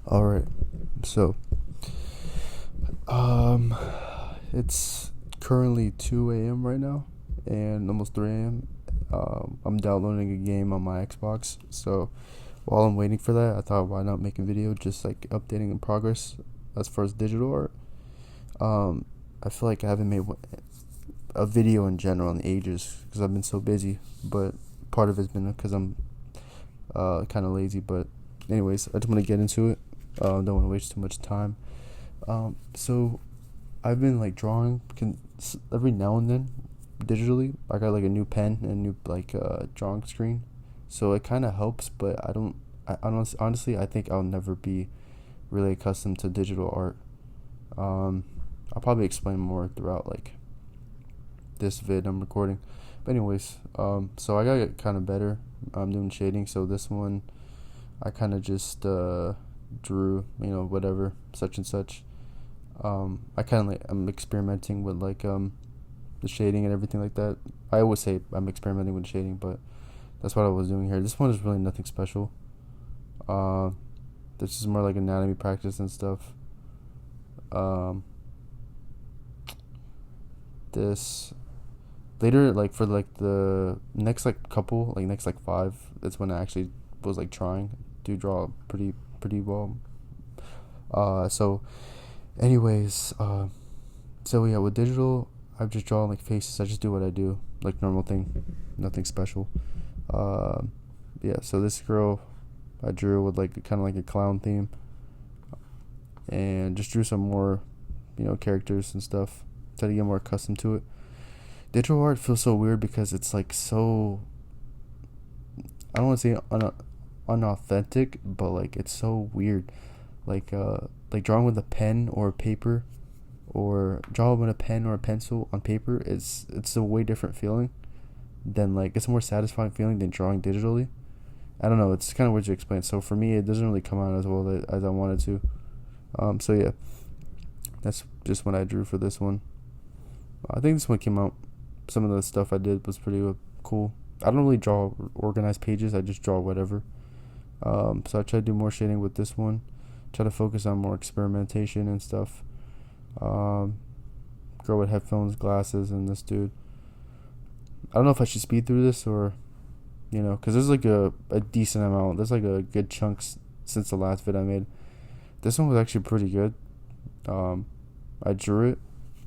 All right. So, um, it's currently 2 a.m. right now, and almost 3 a.m. I'm downloading a game on my Xbox. So, while I'm waiting for that, I thought, why not make a video just like updating in progress as far as digital art. Um, I feel like I haven't made a video in general in ages because I've been so busy. But part of it's been because I'm kind of lazy. But anyways, I just want to get into it. Don't want to waste too much time. So I've been like drawing every now and then digitally. I got like a new pen and a new like drawing screen, so it kind of helps. But I don't. Honestly, I think I'll never be really accustomed to digital art. I'll probably explain more throughout like this vid I'm recording. But anyways, so I got get kind of better. I'm doing shading. So this one, I kind of just drew, whatever, such and such. I kind of like I'm experimenting with like the shading and everything like that. I always say I'm experimenting with shading, but that's what I was doing here. This one is really nothing special. Uh, this is more like anatomy practice and stuff. Um, this later, like for like the next like couple, like next like five, that's when I actually was like trying to draw pretty well. So anyways, so yeah, with digital, I just draw like faces. I just do what I do, like normal thing, nothing special. Um, yeah. So this girl, I drew with like kind of like a clown theme, and just drew some more, characters and stuff. Try to get more accustomed to it. Digital art feels so weird because it's like so. I don't want to say unauthentic, but like it's so weird. Like drawing with a pen or a paper, or draw with a pen or a pencil on paper. It's a way different feeling than like it's a more satisfying feeling than drawing digitally. I don't know. It's kind of weird to explain. So for me, it doesn't really come out as well as I wanted to. So yeah, that's just what I drew for this one. I think this one came out. Some of the stuff I did was pretty cool. I don't really draw organized pages. I just draw whatever. So I try to do more shading with this one. Try to focus on more experimentation and stuff. Um, Girl with headphones, glasses, and this dude. I don't know if I should speed through this or, because there's like a decent amount. There's like a good chunks since the last vid I made. This one was actually pretty good. I drew it,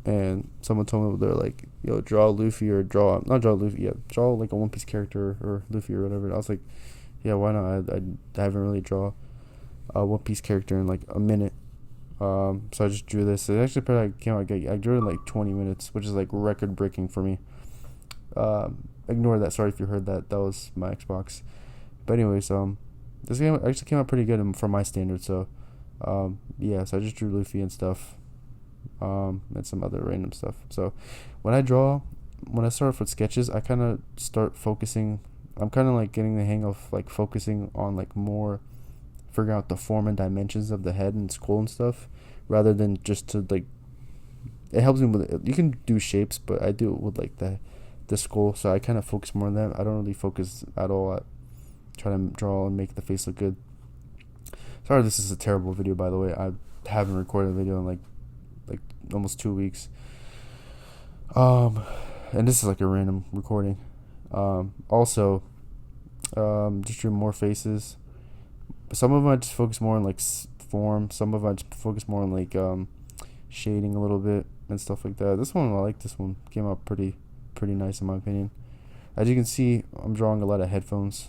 and someone told me they're like, "Yo, draw Luffy or draw not draw Luffy, yeah, draw like a One Piece character or Luffy or whatever." I was like, "Yeah, why not? I haven't really draw a One Piece character in like a minute." So I just drew this. It actually probably came out. I drew it in like 20 minutes, which is like record breaking for me. Ignore that. Sorry if you heard that. That was my Xbox. But anyways, this game actually came out pretty good for my standards. So, yeah. So I just drew Luffy and stuff. And some other random stuff. So, when I draw, when I start off with sketches, I kind of start focusing. I'm kind of like getting the hang of like focusing on like more figuring out the form and dimensions of the head and skull and stuff, rather than just to like. It helps me with it. You can do shapes, but I do it with like the skull. So I kind of focus more on that. I don't really focus at all at trying to draw and make the face look good. Sorry, this is a terrible video, by the way. I haven't recorded a video in like almost 2 weeks. And this is like a random recording. Also, just drew more faces. Some of them I just focus more on like form. Some of them I just focus more on like shading a little bit and stuff like that. This one I like. This one came out pretty nice in my opinion. As you can see, I'm drawing a lot of headphones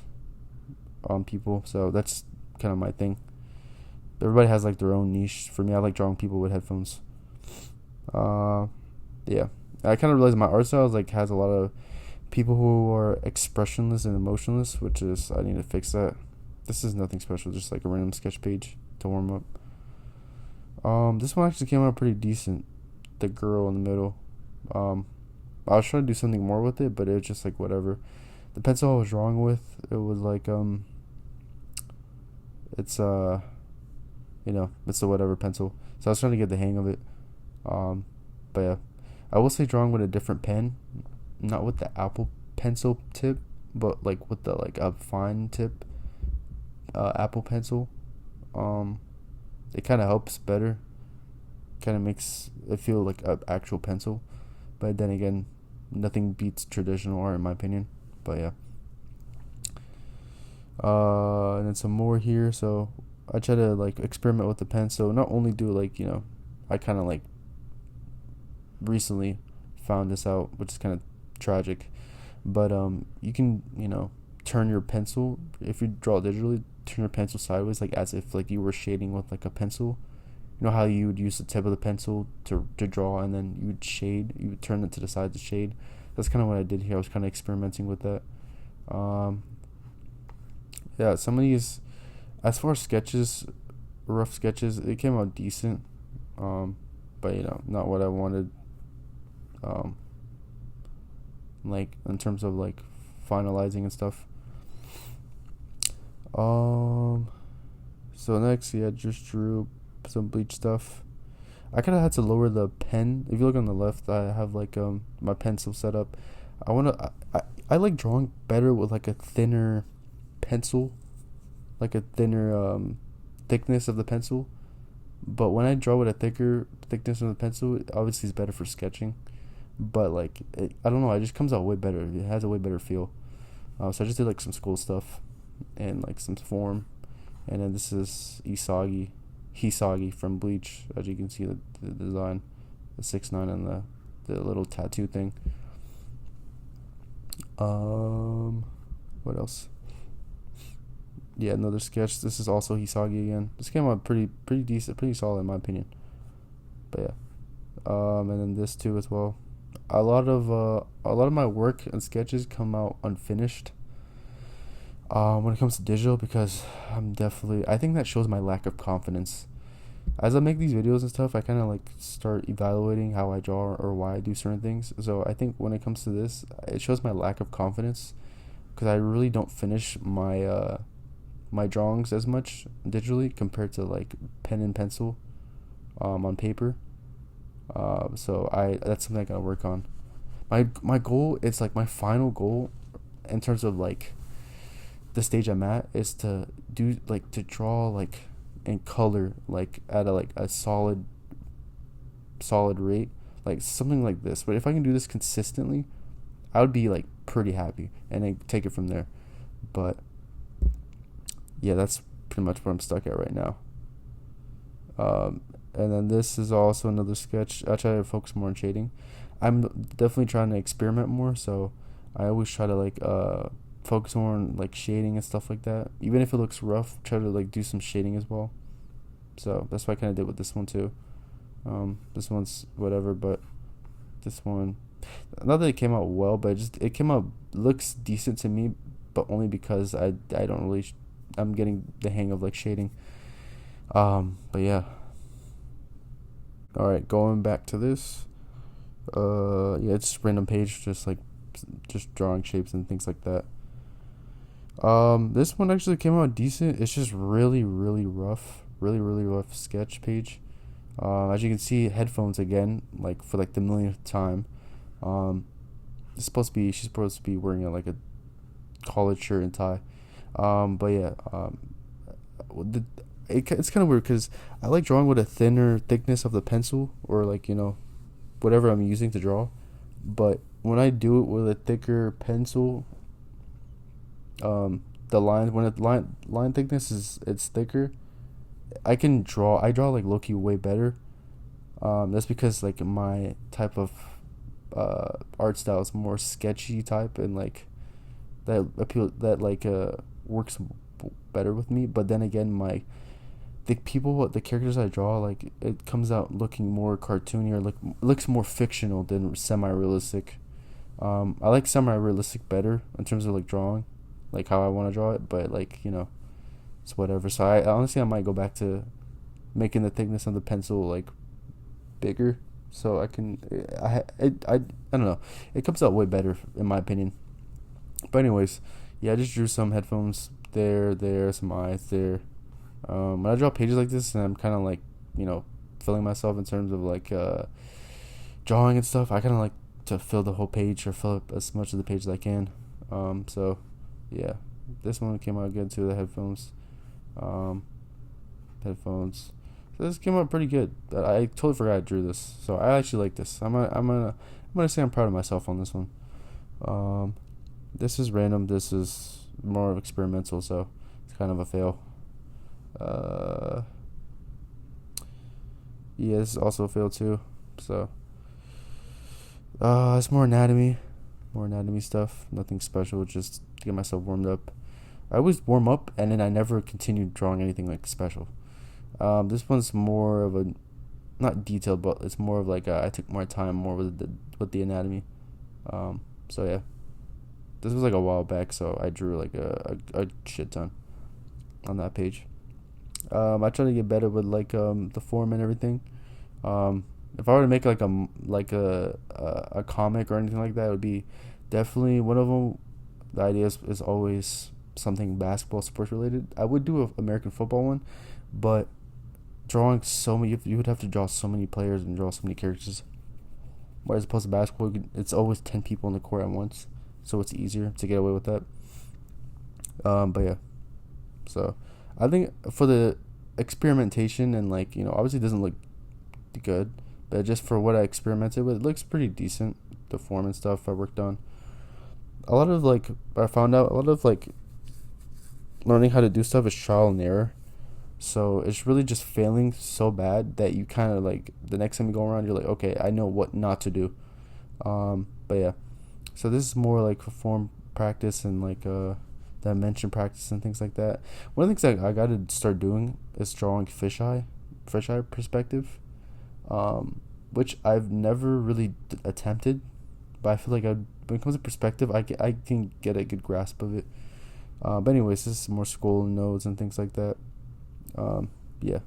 on people, so that's kind of my thing. Everybody has like their own niche. For me, I like drawing people with headphones. Uh, yeah. I kind of realized my art style like has a lot of people who are expressionless and emotionless, which is I need to fix that. This is nothing special, just like a random sketch page to warm up. This one actually came out pretty decent. The girl in the middle. Um, I was trying to do something more with it, but it was just like whatever. The pencil I was drawing with, it was like it's it's a whatever pencil. So I was trying to get the hang of it. But yeah, I will say drawing with a different pen, not with the Apple pencil tip, but like with the like a fine tip, Apple pencil. Um, it kind of helps better. Kind of makes it feel like an actual pencil. But then again, nothing beats traditional art in my opinion. But yeah. And then some more here. So I try to like experiment with the pen. So not only do like, I kind of like recently found this out, which is kind of tragic. But you can, turn your pencil, if you draw digitally, turn your pencil sideways, like as if like you were shading with like a pencil. You know how you would use the tip of the pencil to draw, and then you would shade, you would turn it to the side to shade. That's kind of what I did here. I was kind of experimenting with that. Yeah, some of these, as far as sketches, rough sketches, it came out decent. But not what I wanted. Um, like in terms of like finalizing and stuff. So next, yeah, just drew some bleach stuff. I kind of had to lower the pen. If you look on the left, I have like my pencil set up. I like drawing better with like a thinner pencil, like a thinner thickness of the pencil. But when I draw with a thicker thickness of the pencil, it obviously is better for sketching. But like I don't know, it just comes out way better. It has a way better feel. So I just did like some school stuff and like some form, and then this is Hisagi from Bleach. As you can see, the design, the 6ix9ine, and the little tattoo thing. What else? Yeah, another sketch. This is also Hisagi again. This came out pretty decent, pretty solid in my opinion. But yeah, and then this too as well. A lot of my work and sketches come out unfinished. When it comes to digital, because I think that shows my lack of confidence. As I make these videos and stuff, I kind of like start evaluating how I draw or why I do certain things. So I think when it comes to this, it shows my lack of confidence, because I really don't finish my drawings as much digitally compared to like pen and pencil on paper. So that's something I gotta work on. My goal, it's like my final goal in terms of like the stage I'm at, is to draw like in color, like at a solid rate, like something like this. But if I can do this consistently, I would be like pretty happy, and then take it from there. But yeah, that's pretty much where I'm stuck at right now. And then this is also another sketch. I try to focus more on shading. I'm definitely trying to experiment more, so I always try to like focus more on like shading and stuff like that. Even if it looks rough, try to like do some shading as well. So that's what I kind of did with this one too. This one's whatever, but this one, not that it came out well, but it came out, looks decent to me, but only because I don't really I'm getting the hang of like shading. But yeah. All right, going back to this. Yeah, it's just random page, just drawing shapes and things like that. This one actually came out decent. It's just really rough, really rough sketch page. As you can see, headphones again, like for like the millionth time. She's supposed to be wearing a collared shirt and tie. But yeah, it's kind of weird because I like drawing with a thinner thickness of the pencil, or whatever I'm using to draw. But when I do it with a thicker pencil, the line thickness it's thicker, I draw like low-key way better. That's because like my type of art style is more sketchy type, and like that works better with me. But then again, the characters I draw, like it comes out looking more cartoony, or looks more fictional than semi-realistic. I like semi-realistic better in terms of like drawing, like how I want to draw it. But it's whatever. So I honestly, I might go back to making the thickness of the pencil like bigger, so I can I don't know, it comes out way better in my opinion. But anyways, yeah, I just drew some headphones there, some eyes there. When I draw pages like this and I'm kind of like filling myself in terms of like drawing and stuff, I kind of like to fill the whole page, or fill up as much of the page as I can. So yeah, this one came out good too. The headphones. this came out pretty good. I totally forgot I drew this, so I actually like this. I'm gonna say I'm proud of myself on this one. Um, this is random. This is more experimental, so it's kind of a fail. Uh, yeah, this is also a fail too. So, it's more anatomy stuff. Nothing special. Just to get myself warmed up. I always warm up, and then I never continued drawing anything like special. This one's more of a not detailed, but it's more of like I took more time more with the anatomy. So yeah, this was like a while back, so I drew like a shit ton on that page. I try to get better with like the form and everything. If I were to make like a comic or anything like that, it would be definitely one of them. The idea is always something basketball sports related. I would do a American football one, but drawing so many, you would have to draw so many players and draw so many characters. Whereas opposed to basketball, it's always 10 people in the court at once, so it's easier to get away with that. But yeah, so I think for the experimentation and like obviously it doesn't look good, but just for what I experimented with, it looks pretty decent. The form and stuff I worked on. A lot of like I found out a lot of like learning how to do stuff is trial and error. So it's really just failing so bad that you kind of like the next time you go around, you're like, okay, I know what not to do. But yeah, so this is more like for form practice and like dimension practice and things like that. One of the things I got to start doing is drawing fisheye perspective, which I've never really attempted, but I feel like when it comes to perspective, I can get a good grasp of it. But anyways, this is more skull and nose and things like that. Yeah.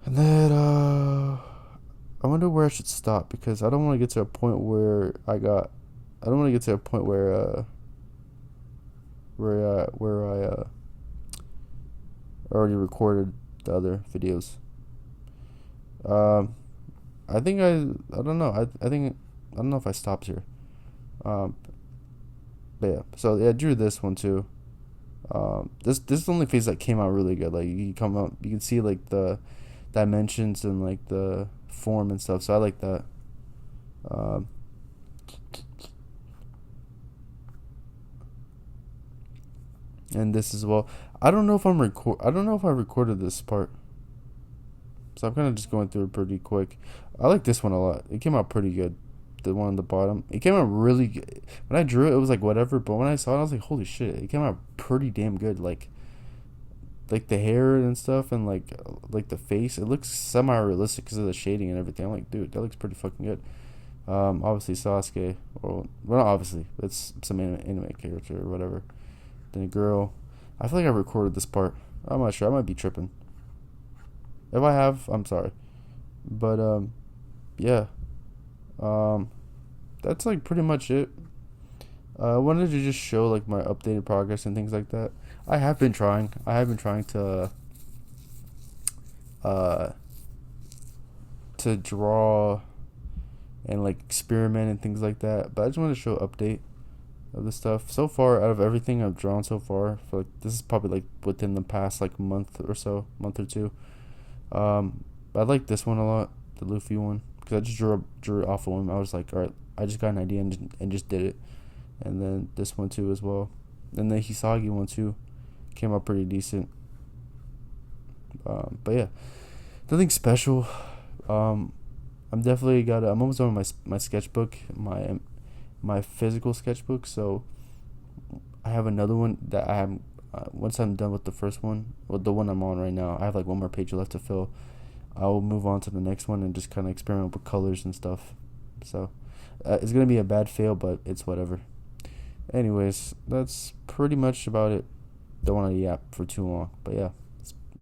And then I wonder where I should stop because I don't want to get to a point where I don't want to get to a point where I already recorded the other videos. I think I don't know. I don't know if I stopped here. But yeah. So yeah, I drew this one too. This is the only phase that came out really good. Like you can see like the dimensions and like the form and stuff. So I like that. And this as well. I don't know if I don't know if I recorded this part. So I'm kind of just going through it pretty quick. I like this one a lot. It came out pretty good. The one on the bottom. It came out really good. When I drew it, it was like whatever. But when I saw it, I was like, holy shit! It came out pretty damn good. Like the hair and stuff, and like the face. It looks semi-realistic because of the shading and everything. I'm like, dude, that looks pretty fucking good. Obviously Sasuke, or well, not obviously, it's some anime character or whatever. Then a girl. I feel like I recorded this part. I'm not sure. I might be tripping. If I have, I'm sorry. But yeah. That's like pretty much it. I wanted to just show like my updated progress and things like that. I have been trying. To draw and like experiment and things like that. But I just wanted to show update of the stuff. So far, out of everything I've drawn so far, for like this is probably like within the past like month or two. But I like this one a lot, the Luffy one, because I just drew it off of him. I was like, all right, I just got an idea and just did it. And then this one too as well. And the Hisagi one too came out pretty decent. But yeah, nothing special. I'm almost done with my sketchbook, my physical sketchbook. So I have another one that I have. Once I'm done with the first one, well, the one I'm on right now, I have like one more page left to fill. I will move on to the next one and just kind of experiment with colors and stuff. So it's gonna be a bad fail, but it's whatever. Anyways, that's pretty much about it. Don't want to yap for too long, but yeah.